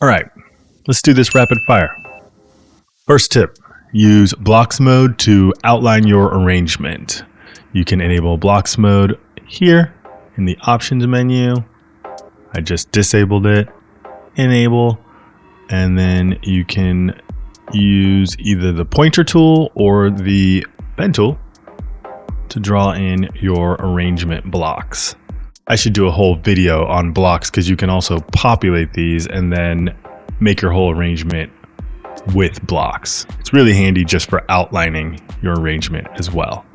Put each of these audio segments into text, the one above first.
All right, let's do this rapid fire. First tip, use blocks mode to outline your arrangement. You can enable blocks mode here in the options menu. I just disabled it, enable, and then you can use either the pointer tool or the pen tool to draw in your arrangement blocks. I should do a whole video on blocks because you can also populate these and then make your whole arrangement with blocks. It's really handy just for outlining your arrangement as well.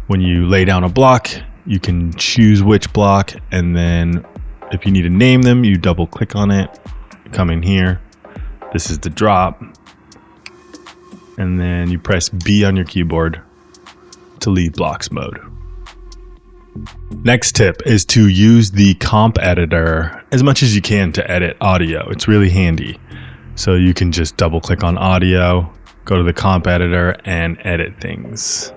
When you lay down a block, you can choose which block, and then if you need to name them, you double click on it, come in here. This is the drop, and then you press B on your keyboard to leave blocks mode. Next tip is to use the comp editor as much as you can to edit audio. It's really handy. So you can just double click on audio, go to the comp editor and edit things.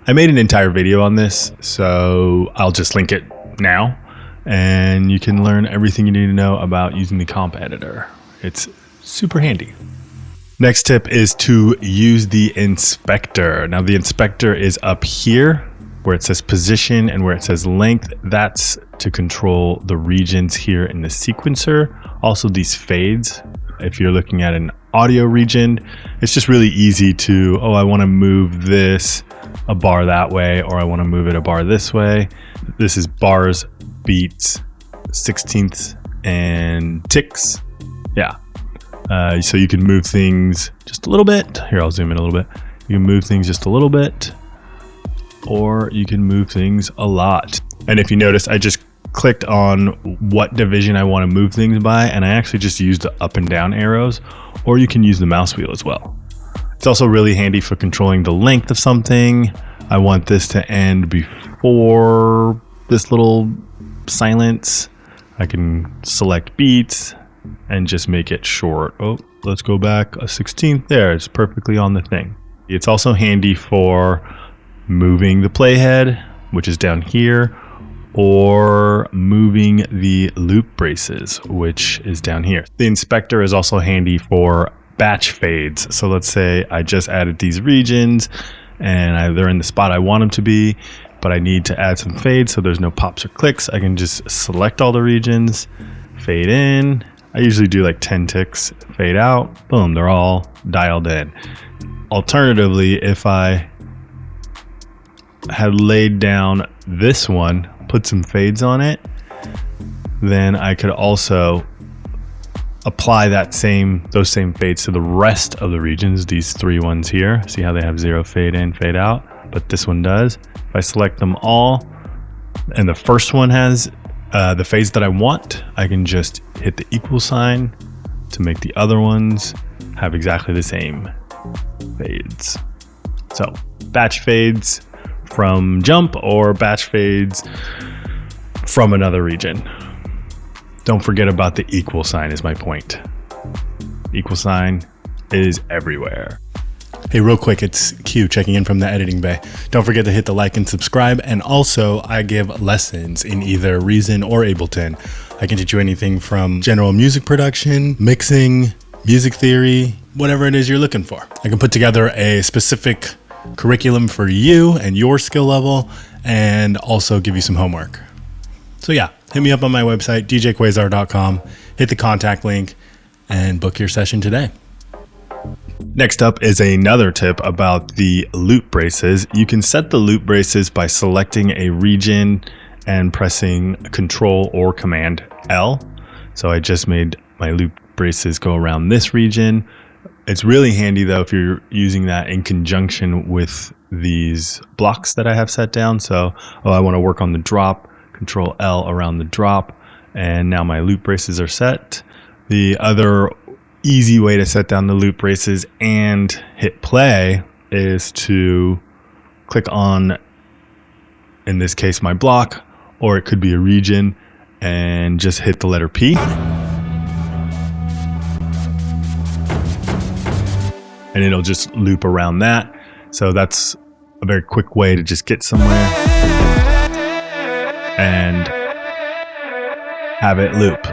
I made an entire video on this, so I'll just link it now and you can learn everything you need to know about using the comp editor. It's super handy. Next tip is to use the inspector. Now the inspector is up here where it says position and where it says length. That's to control the regions here in the sequencer. Also these fades. If you're looking at an audio region, it's just really easy to, I want to move this a bar that way, or I want to move it a bar this way. This is bars, beats, sixteenths, and ticks. Yeah. So you can move things just a little bit. Here, I'll zoom in a little bit. You can move things just a little bit, or you can move things a lot. And if you notice, I just clicked on what division I want to move things by, and I actually just used the up and down arrows, or you can use the mouse wheel as well. It's also really handy for controlling the length of something. I want this to end before this little silence. I can select beats and just make it short. Oh, let's go back a 16th there. It's perfectly on the thing. It's also handy for moving the playhead, which is down here, or moving the loop braces, which is down here. The inspector is also handy for batch fades. So let's say I just added these regions and they're in the spot I want them to be, but I need to add some fades so there's no pops or clicks. I can just select all the regions, fade in. I usually do like 10 ticks, fade out, boom, they're all dialed in. Alternatively, if I had laid down this one, put some fades on it, then I could also apply those same fades to the rest of the regions, these three ones here. See how they have 0 fade in, fade out, but this one does. If I select them all and the first one has the fades that I want, I can just hit the equal sign to make the other ones have exactly the same fades. So batch fades from jump or batch fades from another region. Don't forget about the equal sign is my point. Equal sign is everywhere. Hey, real quick, it's Q checking in from the editing bay. Don't forget to hit the like and subscribe. And also I give lessons in either Reason or Ableton. I can teach you anything from general music production, mixing, music theory, whatever it is you're looking for. I can put together a specific curriculum for you and your skill level, and also give you some homework. So yeah, hit me up on my website, djquasar.com, hit the contact link and book your session today. Next up is another tip about the loop braces. You can set the loop braces by selecting a region and pressing Control or Command L. So I just made my loop braces go around this region. It's really handy though if you're using that in conjunction with these blocks that I have set down. So, I want to work on the drop, Control L around the drop, and now my loop braces are set. The other easy way to set down the loop braces and hit play is to click on, in this case, my block, or it could be a region, and just hit the letter P. And it'll just loop around that. So that's a very quick way to just get somewhere and have it loop.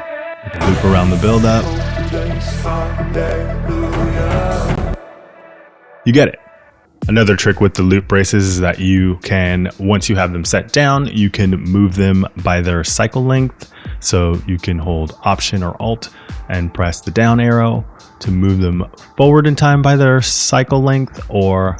You can loop around the build up. You get it. Another trick with the loop braces is that you can, once you have them set down, you can move them by their cycle length. So you can hold Option or Alt and press the down arrow to move them forward in time by their cycle length, or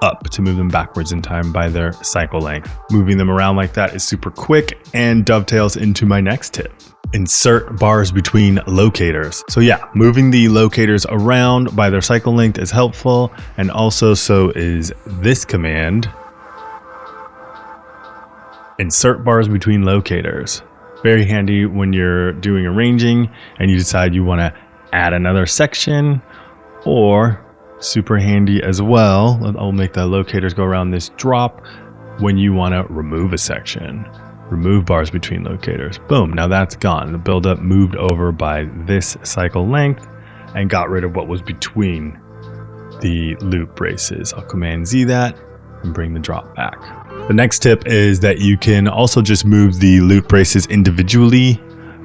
up to move them backwards in time by their cycle length. Moving them around like that is super quick and dovetails into my next tip. Insert bars between locators. So yeah, moving the locators around by their cycle length is helpful, and also so is this command. Insert bars between locators. Very handy when you're doing arranging and you decide you want to add another section, or super handy as well. I'll make the locators go around this drop when you want to remove a section. Remove bars between locators. Boom, now that's gone. The buildup moved over by this cycle length and got rid of what was between the loop braces. I'll Command Z that and bring the drop back. The next tip is that you can also just move the loop braces individually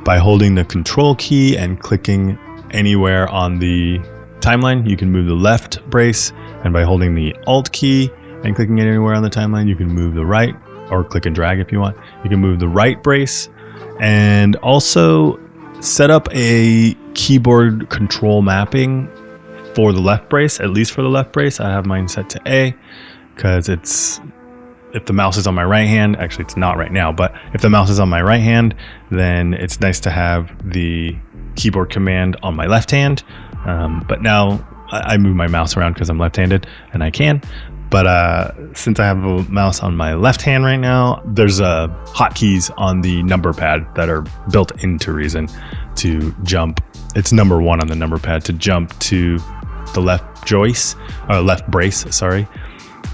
by holding the Control key and clicking anywhere on the timeline. You can move the left brace, and by holding the Alt key and clicking it anywhere on the timeline, you can move the right, or click and drag if you want. You can move the right brace, and also set up a keyboard control mapping for the left brace, at least for the left brace. I have mine set to A, because if the mouse is on my right hand, actually it's not right now, but if the mouse is on my right hand, then it's nice to have the keyboard command on my left hand. But now I move my mouse around because I'm left-handed and I can. But since I have a mouse on my left hand right now, there's hotkeys on the number pad that are built into Reason to jump. It's number 1 on the number pad to jump to the left brace. Sorry.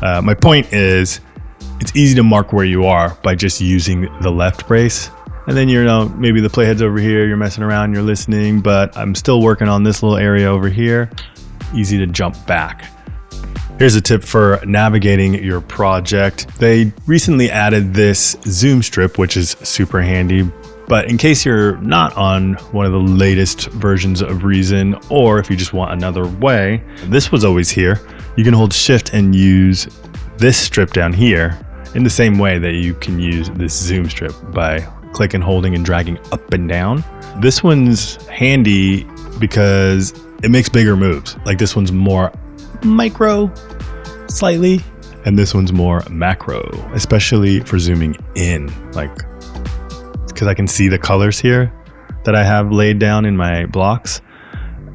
My point is, it's easy to mark where you are by just using the left brace. And then maybe the playhead's over here, you're messing around, you're listening, but I'm still working on this little area over here. Easy to jump back. Here's a tip for navigating your project. They recently added this zoom strip, which is super handy. But in case you're not on one of the latest versions of Reason, or if you just want another way, this was always here. You can hold Shift and use this strip down here in the same way that you can use this zoom strip by clicking, holding, and dragging up and down. This one's handy because it makes bigger moves. Like this one's more micro, slightly, and this one's more macro, especially for zooming in, like, because I can see the colors here that I have laid down in my blocks,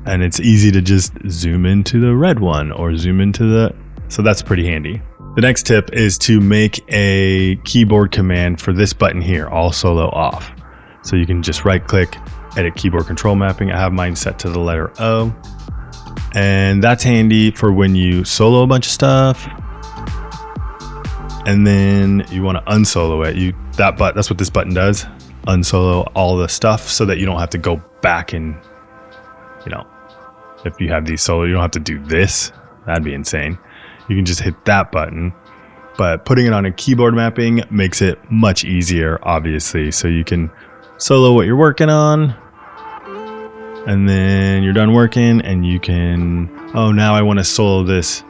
and it's easy to just zoom into the red one or zoom into so that's pretty handy. The next tip is to make a keyboard command for this button here, all solo off. So you can just right click, edit keyboard control mapping. I have mine set to the letter O. And that's handy for when you solo a bunch of stuff and then you want to unsolo it. That's what this button does. Unsolo all the stuff so that you don't have to go back and, if you have these solo, you don't have to do this. That'd be insane. You can just hit that button, but putting it on a keyboard mapping makes it much easier, obviously. So you can solo what you're working on, and then you're done working, and you can, now I want to solo this.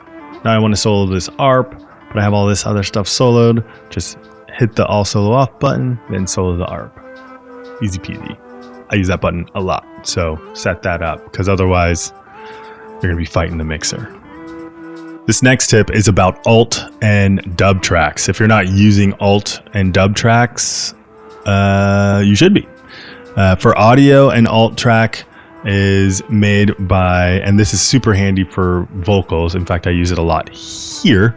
Now I want to solo this ARP, but I have all this other stuff soloed. Just hit the all solo off button, then solo the ARP. Easy peasy. I use that button a lot, so set that up, because otherwise you're going to be fighting the mixer. This next tip is about alt and dub tracks. If you're not using alt and dub tracks, you should be. For audio, an alt track is made by, and this is super handy for vocals. In fact, I use it a lot here.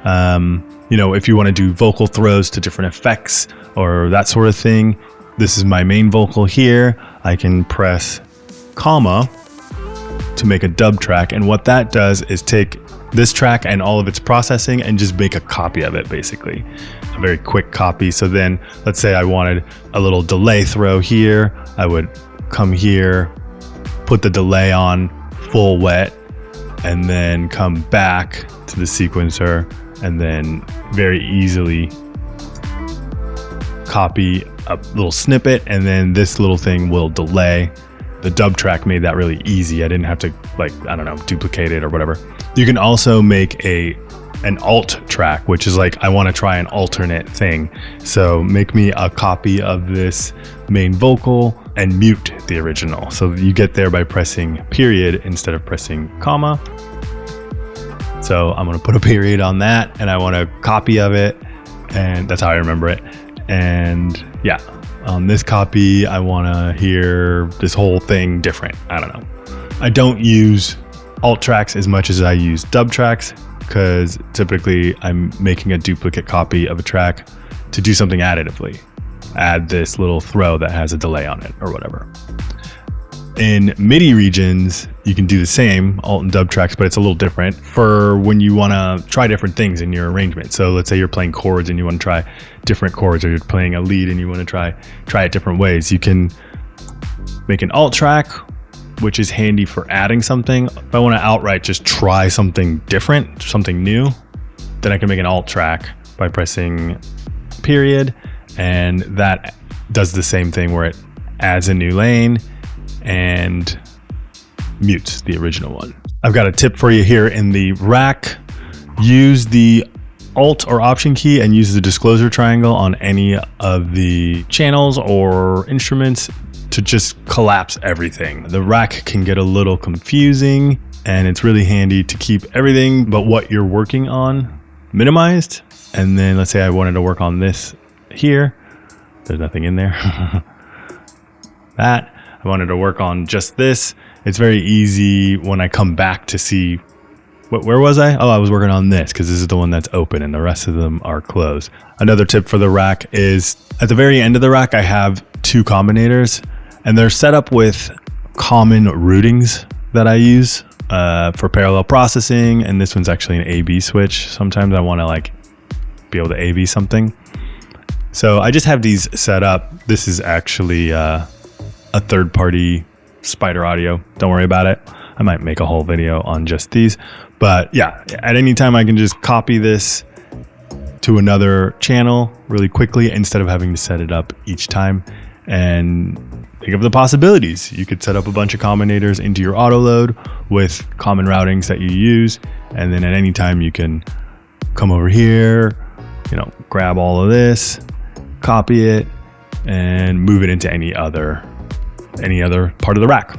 If you want to do vocal throws to different effects or that sort of thing, this is my main vocal here. I can press comma to make a dub track. And what that does is take this track and all of its processing and just make a copy of it, basically. A very quick copy. So then let's say I wanted a little delay throw here. I would come here, put the delay on full wet, and then come back to the sequencer and then very easily copy a little snippet, and then this little thing will delay The dub track made that really easy. I didn't have to, like, I don't know, duplicate it or whatever. You can also make an alt track, which is like, I want to try an alternate thing. So make me a copy of this main vocal and mute the original. So you get there by pressing period instead of pressing comma. So I'm going to put a period on that, and I want a copy of it, and that's how I remember it. And yeah, on this copy, I want to hear this whole thing different. I don't know. I don't use alt tracks as much as I use dub tracks, because typically I'm making a duplicate copy of a track to do something additively. Add this little throw that has a delay on it or whatever. In MIDI regions, you can do the same alt and dub tracks, but it's a little different for when you want to try different things in your arrangement. So let's say you're playing chords and you want to try different chords, or you're playing a lead and you want to try it different ways. You can make an alt track, which is handy for adding something. If I want to outright just try something different, something new, then I can make an alt track by pressing period, and that does the same thing where it adds a new lane and mutes the original one. I've got a tip for you here in the rack. Use the Alt or Option key and use the disclosure triangle on any of the channels or instruments to just collapse everything. The rack can get a little confusing, and it's really handy to keep everything but what you're working on minimized. And then let's say I wanted to work on this here. There's nothing in there. That. I wanted to work on just this. It's very easy when I come back to see, where was I? Oh, I was working on this because this is the one that's open and the rest of them are closed. Another tip for the rack is at the very end of the rack, I have two combinators, and they're set up with common routings that I use for parallel processing. And this one's actually an A/B switch. Sometimes I want to like be able to A/B something. So I just have these set up. This is actually a third-party Spider Audio. Don't worry about it. I might make a whole video on just these. But yeah, at any time I can just copy this to another channel really quickly instead of having to set it up each time. And think of the possibilities. You could set up a bunch of combinators into your auto load with common routings that you use. And then at any time you can come over here, grab all of this, copy it, and move it into any other part of the rack.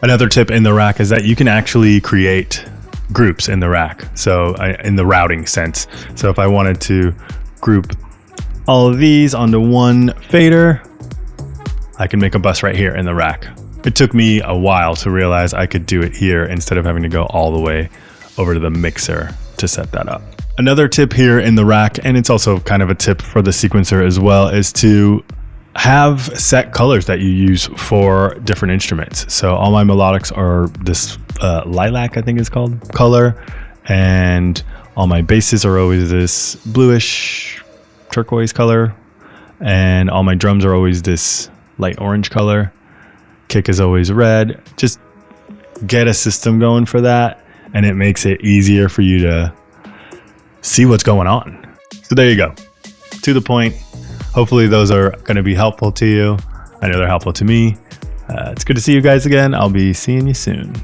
Another tip in the rack is that you can actually create groups in the rack. So in the routing sense. So if I wanted to group all of these onto one fader, I can make a bus right here in the rack. It took me a while to realize I could do it here instead of having to go all the way over to the mixer to set that up. Another tip here in the rack, and it's also kind of a tip for the sequencer as well, is to have set colors that you use for different instruments. So all my melodics are this lilac, I think it's called, color, and all my basses are always this bluish turquoise color, and all my drums are always this light orange color. Kick is always red. Just get a system going for that, and it makes it easier for you to see what's going on. So there you go. To the point. Hopefully those are going to be helpful to you. I know they're helpful to me. It's good to see you guys again. I'll be seeing you soon.